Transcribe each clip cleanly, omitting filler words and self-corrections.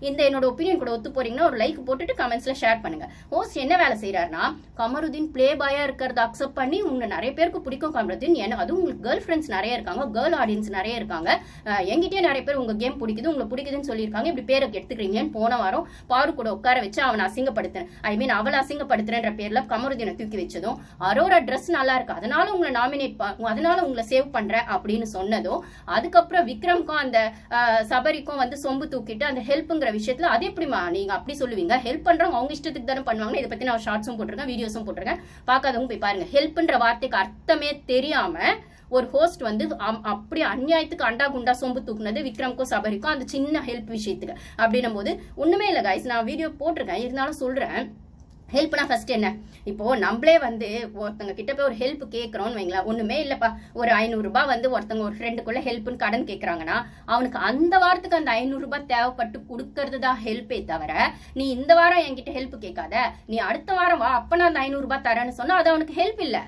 இந்த என்னோட ஒப்பீனியன் கூட ஒத்து போறீங்கன்னா ஒரு லைக் போட்டுட்டு கமெண்ட்ஸ்ல ஷேர் பண்ணுங்க. ஹோஸ்ட் என்ன வேலை செய்யறாருன்னா, கமருதீன் பிளே பாயா இருக்கிறத அக்செப்ட் பண்ணி உங்க நிறைய பேருக்கு பிடிக்கும் கமருதீன், அதுவும் உங்களுக்கு கேர்ள் ஃப்ரெண்ட்ஸ் நிறைய இருக்காங்க, கேர்ள் ஆடியன்ஸ் நிறைய இருக்காங்க, எங்கிட்டே நிறைய பேர் உங்க கேம் பிடிக்குது, உங்களுக்கு பிடிக்குதுன்னு சொல்லியிருக்காங்க, இப்படி பேரை எடுத்துக்கிறீங்களேன்னு போன வாரம் பாரு கூட உட்கார வச்சு அவனை அசிங்கப்படுத்துறேன், அவளை அசிங்கப்படுத்துறேன்ற பேர்ல கமருதீனை தூக்கி வச்சதும், அரோரா ட்ரெஸ் நல்லா இருக்கு அதனால உங்களை நாமினேட் அதனால உங்களை சேவ் பண்றேன் அப்படின்னு சொன்னதும், அதுக்கப்புறம் விக்ரம்க்கும் அந்த சபரிக்கும் வந்து சொம்பு தூக்கிட்டு அந்த ஹெல்ப்ங்கிற விஷயத்துல அது எப்படிமா நீங்க அப்படி சொல்லுவீங்க? ஹெல்ப் பண்றவங்க அவங்க இஷ்டத்துக்கு தானே பண்ணுவாங்க. இதை பத்தி நான் ஷார்ட்ஸும் போட்டிருக்கேன், வீடியோஸும் போட்டிருக்கேன், பார்க்காதவங்க போய் பாருங்க. ஹெல்ப்ன்ற வார்த்தைக்கு அர்த்தமே தெரியாம ஒரு ஹோஸ்ட் வந்து அப்படி அநியாயத்துக்கு அண்டா குண்டா சொம்பு தூக்குனது விக்ரம்க்கும் சபரிக்கும் அந்த சின்ன ஹெல்ப் விஷயத்துக்கு அப்படின்னும் போது ஒண்ணுமே இல்லை கைஸ். நான் வீடியோ போட்டிருக்கேன், இருந்தாலும் சொல்றேன். ஹெல்ப்னா ஃபர்ஸ்ட் என்ன, இப்போ நம்மளே வந்து ஒருத்தங்க கிட்ட போய் ஒரு ஹெல்ப் கேட்கறோம்னு வைங்களா, ஒண்ணுமே இல்லப்பா ஒரு 500 ரூபாய் வந்து ஒருத்தங்க ஒரு ஃப்ரெண்டுக்குள்ள ஹெல்ப்னு கடன் கேட்கறாங்கன்னா அவனுக்கு அந்த வாரத்துக்கு அந்த 500 ரூபாய் தேவைப்பட்டு கொடுக்கறது தான் ஹெல்ப்பே தவிர, நீ இந்த வாரம் என்கிட்ட ஹெல்ப் கேட்காத, நீ அடுத்த வாரம் வா அப்ப நான் அந்த 500 ரூபாய் தரேன்னு சொன்னா அது அவனுக்கு ஹெல்ப் இல்ல.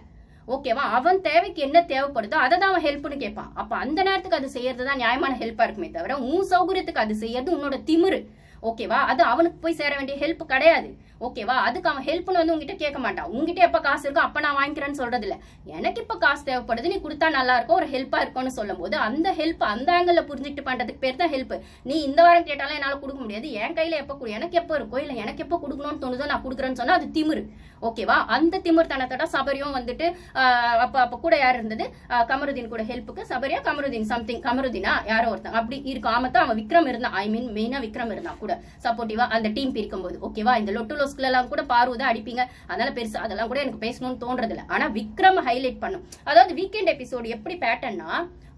ஓகேவா? அவன் தேவைக்கு என்ன தேவைப்படுதோ அதை தான் அவன் ஹெல்ப்னு கேட்பான். அப்ப அந்த நேரத்துக்கு அது செய்யறது தான் நியாயமான ஹெல்ப்பா இருக்குமே தவிர உன் சௌகரியத்துக்கு அது செய்யறது உன்னோட திமிரு. ஓகேவா? அது அவனுக்கு போய் சேர வேண்டிய ஹெல்ப் கிடையாது. ஓகேவா? அதுக்கு அவன் ஹெல்ப்னு வந்து உங்ககிட்ட கேட்க மாட்டான். உங்ககிட்ட எப்ப காசு இருக்கோ அப்ப நான் வாங்கிக்கிறேன்னு சொல்றது இல்ல. எனக்கு இப்ப காசு தேவைப்படுது, நீ கொடுத்தா நல்லா இருக்கும், ஒரு ஹெல்ப்பா இருக்கும்னு சொல்லும் போது அந்த ஹெல்ப் அந்த ஆங்கிள் புரிஞ்சுட்டு பண்றதுக்கு பேர் தான் ஹெல்ப். நீ இந்த வாரம் கேட்டாலும் என்னால கொடுக்க முடியாது, என் கையில எனக்கு எப்ப இருக்கோ இல்ல எனக்கு எப்ப கொடுக்கணும்னு தோணுதோ நான் கொடுக்குறேன்னு சொன்னா அது திமிரு. ஓகேவா? அந்த திமிர் தனத்தோட சபரியும் வந்துட்டு அப்ப கூட யார் இருந்தது, கமருதீன் கூட ஹெல்ப்புக்கு சபரியா கமருதீன் சம்திங் கமருதீனா யாரோ ஒருத்தன் அப்படி இருக்கு. ஆமத்தான் அவன் விக்ரம் இருந்தான், மெயினா விக்ரம் இருந்தான் கூட சப்போர்ட்டிவா அந்த டீம் பிரிக்கும் போது. ஓகேவா? இந்த லொட்டு எல்லாம் கூட பார்வதான் அடிப்பீங்க, அதனால பெருசு அதெல்லாம் கூட எனக்கு பேசணும்னு தோன்றது இல்லை. ஆனா விக்ரம் ஹைலைட் பண்ணும். அதாவது வீக்கெண்ட் எபிசோடு எப்படி பேட்டர்னா,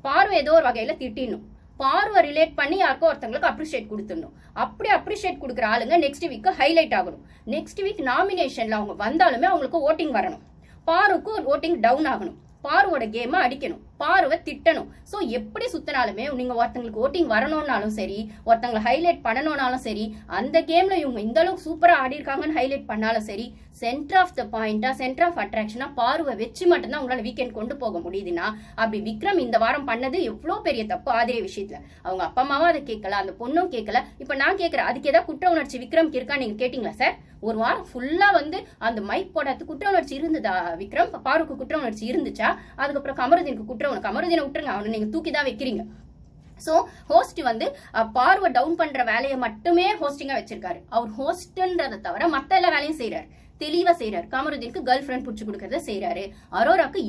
பார்வை ஏதோ ஒரு வகையில திட்டிடணும், பார்வை ரிலேட் பண்ணி யாருக்கோ ஒருத்தங்களுக்கு அப்ரிஷியேட் கொடுத்துடணும். அப்படி அப்ரிஷியேட் கொடுக்குற ஆளுங்க நெக்ஸ்ட் வீக் ஹைலைட் ஆகணும். நெக்ஸ்ட் வீக் நாமினேஷன்ல அவங்க வந்தாலுமே அவங்களுக்கு ஓட்டிங் வரணும். பாருக்கு ஓட்டிங் டவுன் ஆகணும், பாருவோட கேமை அடிக்கணும், பாருவை திட்டணும். ஸோ எப்படி சுத்தினாலுமே நீங்க ஒருத்தங்களுக்கு ஓட்டிங் வரணும்னாலும் சரி, ஒருத்தங்களை ஹைலைட் பண்ணணும்னாலும் சரி, அந்த கேம்ல இவங்க இந்த அளவுக்கு சூப்பரா ஆடி இருக்காங்கன்னு ஹைலைட் பண்ணாலும் சரி, சென்டர் ஆஃப் த பாயிண்டா சென்டர் ஆஃப் அட்ராக்ஷனா பார்வை வச்சு மட்டும்தான் உங்களால வீக்கெண்ட் கொண்டு போக முடியுதுன்னா, அப்படி விக்ரம் இந்த வாரம் பண்ணது எவ்வளவு பெரிய தப்பு. ஆதிரிய விஷயத்துல அவங்க அப்பா அம்மாவும் அதை கேட்கல, அந்த பொண்ணும் கேட்கல. இப்ப நான் கேட்கிறேன், அதுக்கு ஏதாவது குற்ற உணர்ச்சி விக்ரம்க்கு இருக்கா நீங்க கேட்டீங்களா சார்? ஒரு வாரம் ஃபுல்லா வந்து அந்த மைக் போடாது குற்ற உணர்ச்சி இருந்ததா விக்ரம்? பாருக்கு குற்ற உணர்ச்சி இருந்துச்சா? அதுக்கப்புறம் கமருதீனுக்கு கமருதீனை விட்டுருங்க, அவனை நீங்க தூக்கிதான் வைக்கிறீங்க. சோ ஹோஸ்ட் வந்து பார்வை டவுன் பண்ற வேலையை மட்டுமே ஹோஸ்டிங்கா வச்சிருக்காரு. அவர் ஹோஸ்ட்ன்றதை தவிர மத்த எல்லா வேலையும் செய்யறாரு, தெளிவா செய்யறாரு. கமருதீனுக்கு கேர்ள் ஃப்ரெண்ட் புடிச்சு கொடுக்கறத செய்யறாரு, அரோராக்கு